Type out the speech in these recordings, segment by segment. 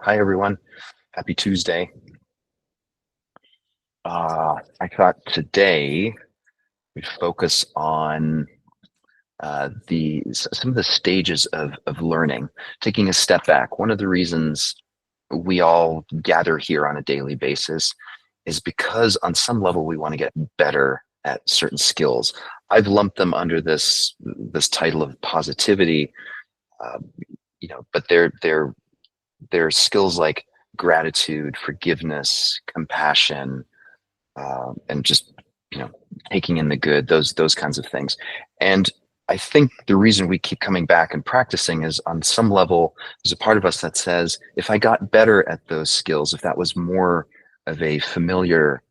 Hi, everyone. Happy Tuesday. I thought today we'd focus on some of the stages of learning, taking a step back. One of the reasons we all gather here on a daily basis is because on some level we want to get better at certain skills. I've lumped them under this title of positivity, uh, but they're skills like gratitude, forgiveness, compassion, and just you know taking in the good, those kinds of things. And I think the reason we keep coming back and practicing is on some level there's a part of us that says if I got better at those skills, if that was more of a familiar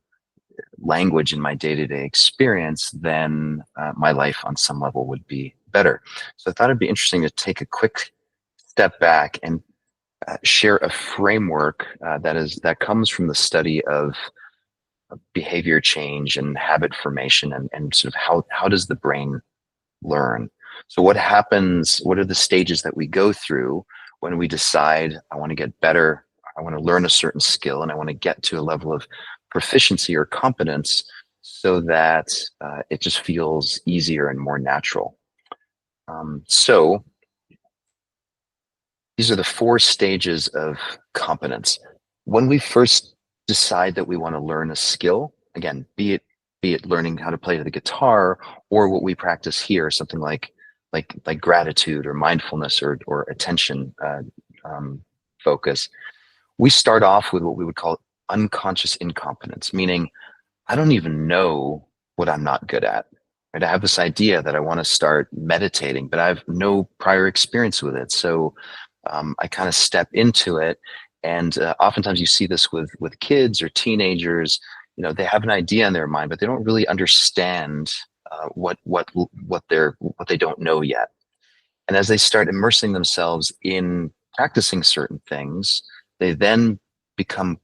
language in my day-to-day experience, then my life on some level would be better. So I thought it'd be interesting to take a quick step back and share a framework that comes from the study of behavior change and habit formation, and sort of how does the brain learn. So what happens, what are the stages that we go through when we decide I want to get better, I want to learn a certain skill, and I want to get to a level of proficiency or competence so that it just feels easier and more natural. So these are the four stages of competence. When we first decide that we want to learn a skill, again, be it learning how to play the guitar, or what we practice here, something like gratitude or mindfulness or attention focus, we start off with what we would call unconscious incompetence, meaning I don't even know what I'm not good at. Right? I have this idea that I want to start meditating, but I have no prior experience with it. So I kind of step into it, and oftentimes you see this with kids or teenagers. They have an idea in their mind, but they don't really understand what they don't know yet. And as they start immersing themselves in practicing certain things, they then become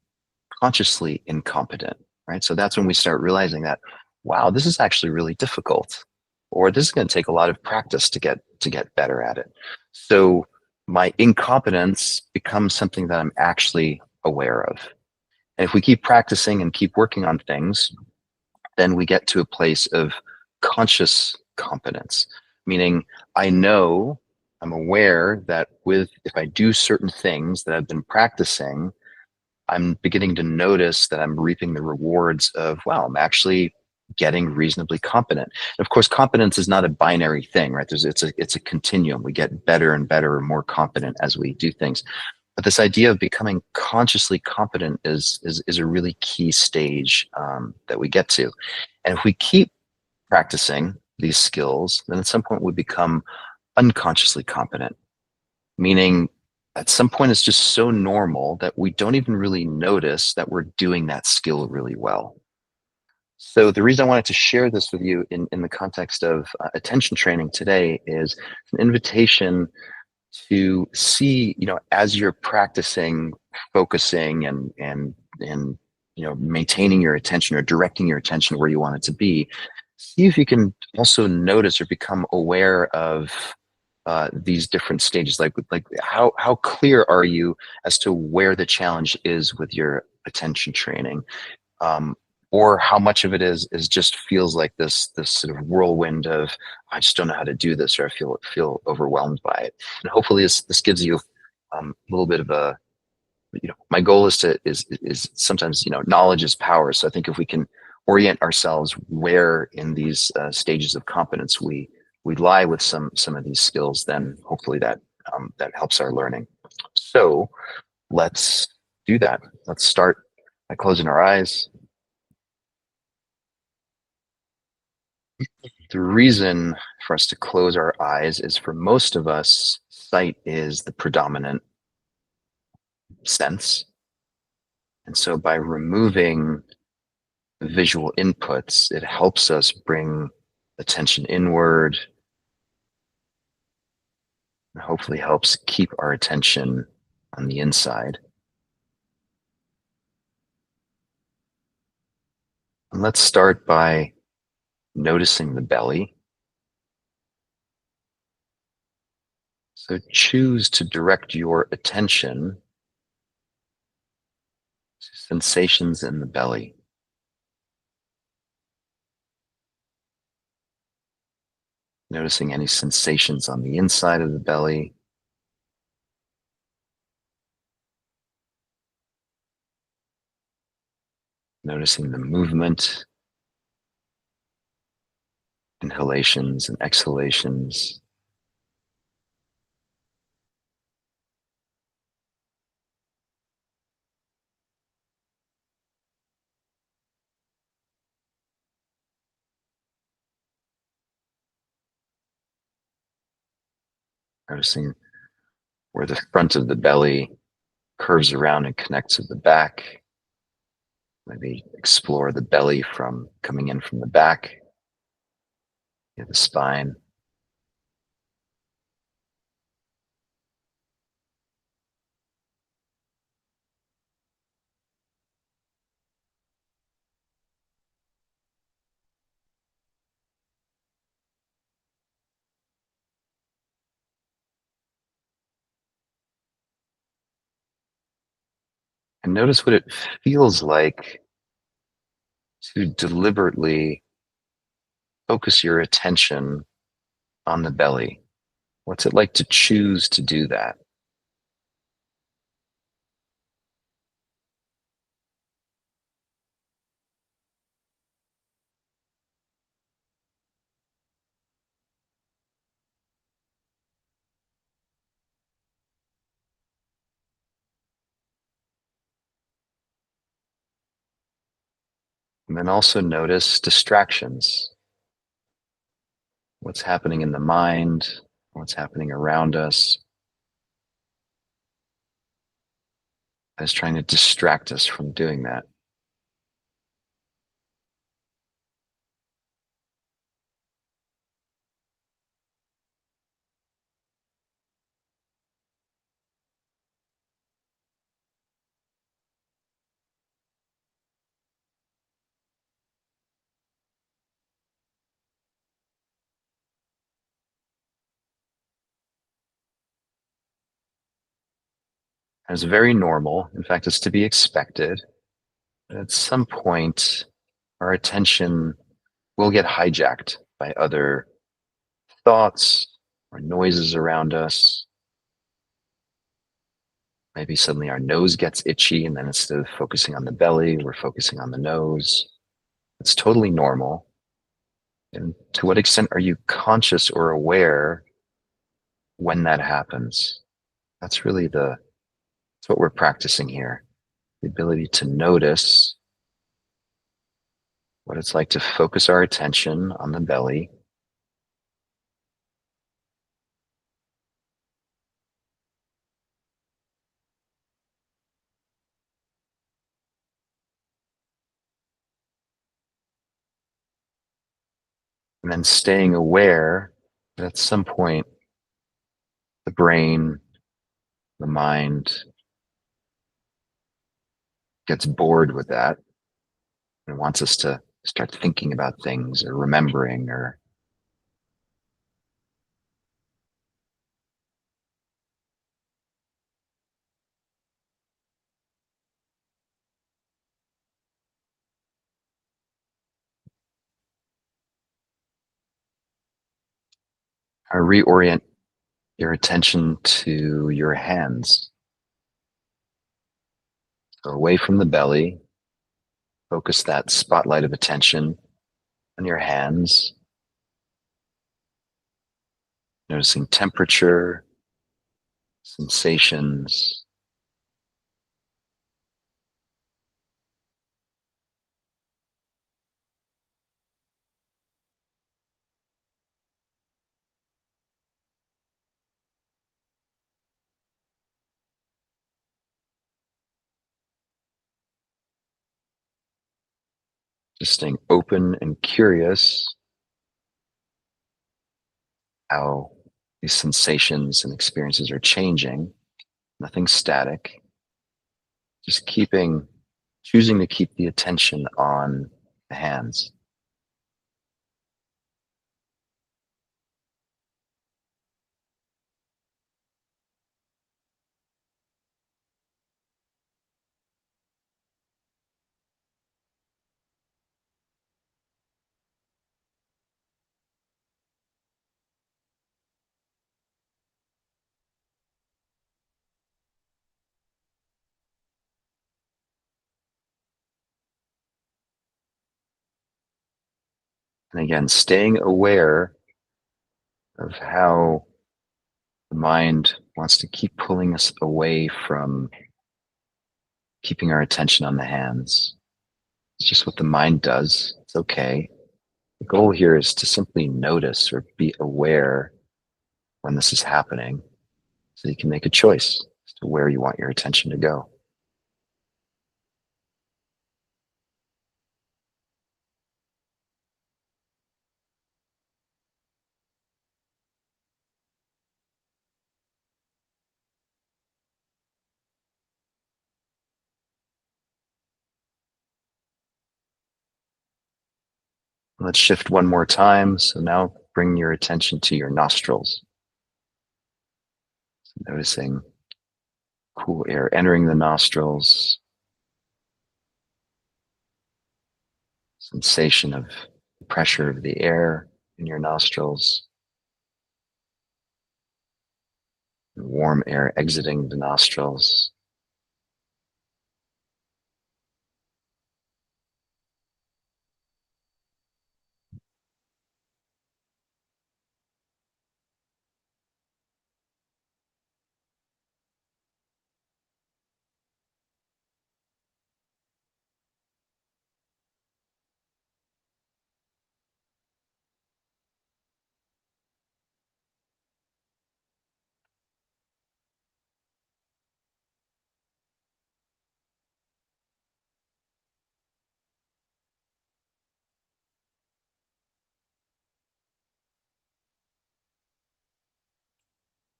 consciously incompetent, right? So that's when we start realizing that, wow, this is actually really difficult, or this is going to take a lot of practice to get better at it. So my incompetence becomes something that I'm actually aware of. And if we keep practicing and keep working on things, then we get to a place of conscious competence, meaning I know, I'm aware that if I do certain things that I've been practicing, I'm beginning to notice that I'm reaping the rewards of, wow, I'm actually getting reasonably competent. And of course, competence is not a binary thing, right? It's a continuum. We get better and better and more competent as we do things. But this idea of becoming consciously competent is a really key stage that we get to. And if we keep practicing these skills, then at some point we become unconsciously competent, meaning at some point it's just so normal that we don't even really notice that we're doing that skill really well. So the reason I wanted to share this with you in the context of attention training today is an invitation to see, as you're practicing, focusing and maintaining your attention or directing your attention where you want it to be, see if you can also notice or become aware of these different stages. Like how clear are you as to where the challenge is with your attention training, um, or how much of it is just feels like this sort of whirlwind of I just don't know how to do this, or I feel overwhelmed by it. And hopefully this gives you a little bit of a, my goal is sometimes, knowledge is power. So I think if we can orient ourselves where in these stages of competence we lie with some of these skills, then hopefully that helps our learning. So let's do that. Let's start by closing our eyes. The reason for us to close our eyes is, for most of us, sight is the predominant sense. And so by removing visual inputs, it helps us bring attention inward and hopefully helps keep our attention on the inside. And let's start by noticing the belly. So choose to direct your attention sensations in the belly. Noticing any sensations on the inside of the belly, noticing the movement, inhalations and exhalations, noticing where the front of the belly curves around and connects with the back. Maybe explore the belly from coming in from the back, the spine. And notice what it feels like to deliberately focus your attention on the belly. What's it like to choose to do that? And then also notice distractions. What's happening in the mind, what's happening around us that's trying to distract us from doing that. And it's very normal. In fact, it's to be expected. At some point, our attention will get hijacked by other thoughts or noises around us. Maybe suddenly our nose gets itchy, and then instead of focusing on the belly, we're focusing on the nose. It's totally normal. And to what extent are you conscious or aware when that happens? That's really that's what we're practicing here. The ability to notice what it's like to focus our attention on the belly and then staying aware that at some point the brain, the mind gets bored with that and wants us to start thinking about things or remembering or reorient your attention to your hands. So away from the belly, focus that spotlight of attention on your hands, noticing temperature, sensations, just staying open and curious how these sensations and experiences are changing. Nothing static, just choosing to keep the attention on the hands. And again, staying aware of how the mind wants to keep pulling us away from keeping our attention on the hands. It's just what the mind does. It's okay. The goal here is to simply notice or be aware when this is happening so you can make a choice as to where you want your attention to go. Let's shift one more time. So now bring your attention to your nostrils, noticing cool air entering the nostrils, sensation of the pressure of the air in your nostrils, warm air exiting the nostrils.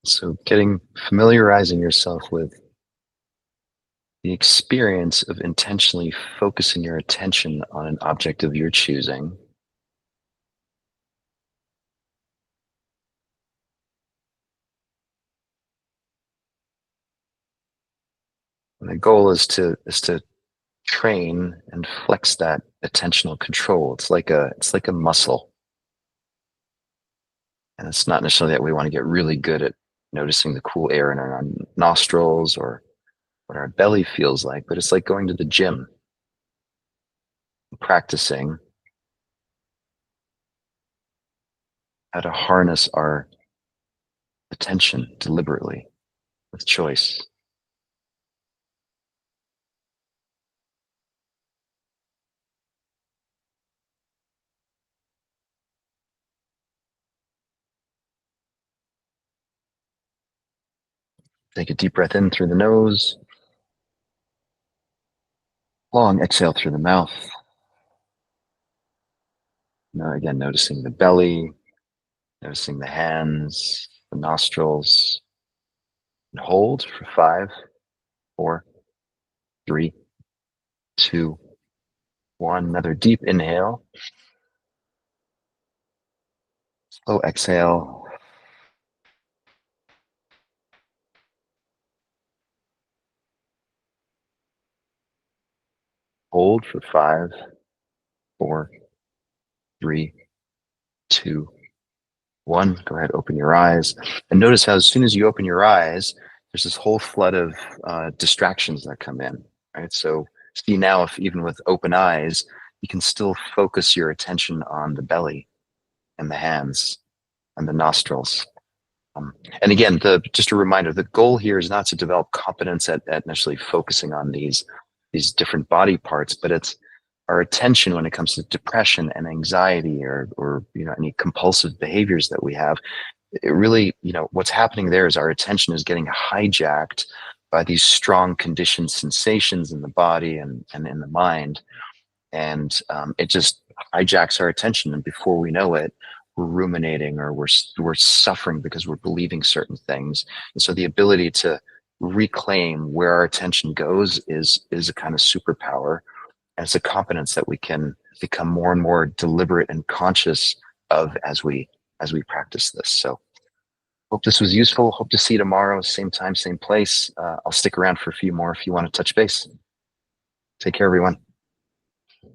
So familiarizing yourself with the experience of intentionally focusing your attention on an object of your choosing. And the goal is to train and flex that attentional control. It's like a muscle. And it's not necessarily that we want to get really good at noticing the cool air in our nostrils or what our belly feels like, but it's like going to the gym, practicing how to harness our attention deliberately with choice. Take a deep breath in through the nose, long exhale through the mouth. Now again, noticing the belly, noticing the hands, the nostrils, and hold for 5, 4, 3, 2, 1. Another deep inhale, slow exhale. Hold for 5, 4, 3, 2, 1. Go ahead, open your eyes. And notice how as soon as you open your eyes, there's this whole flood of distractions that come in, right? So see now if even with open eyes, you can still focus your attention on the belly and the hands and the nostrils. And again, just a reminder, the goal here is not to develop competence at necessarily focusing on these different body parts, but it's our attention when it comes to depression and anxiety or any compulsive behaviors that we have. It really, what's happening there is our attention is getting hijacked by these strong conditioned sensations in the body and in the mind, and it just hijacks our attention, and before we know it, we're ruminating or we're suffering because we're believing certain things. And so the ability to reclaim where our attention goes is a kind of superpower, and it's a competence that we can become more and more deliberate and conscious of as we practice this. So hope this was useful. Hope to see you tomorrow, same time, same place. I'll stick around for a few more if you want to touch base. Take care, everyone.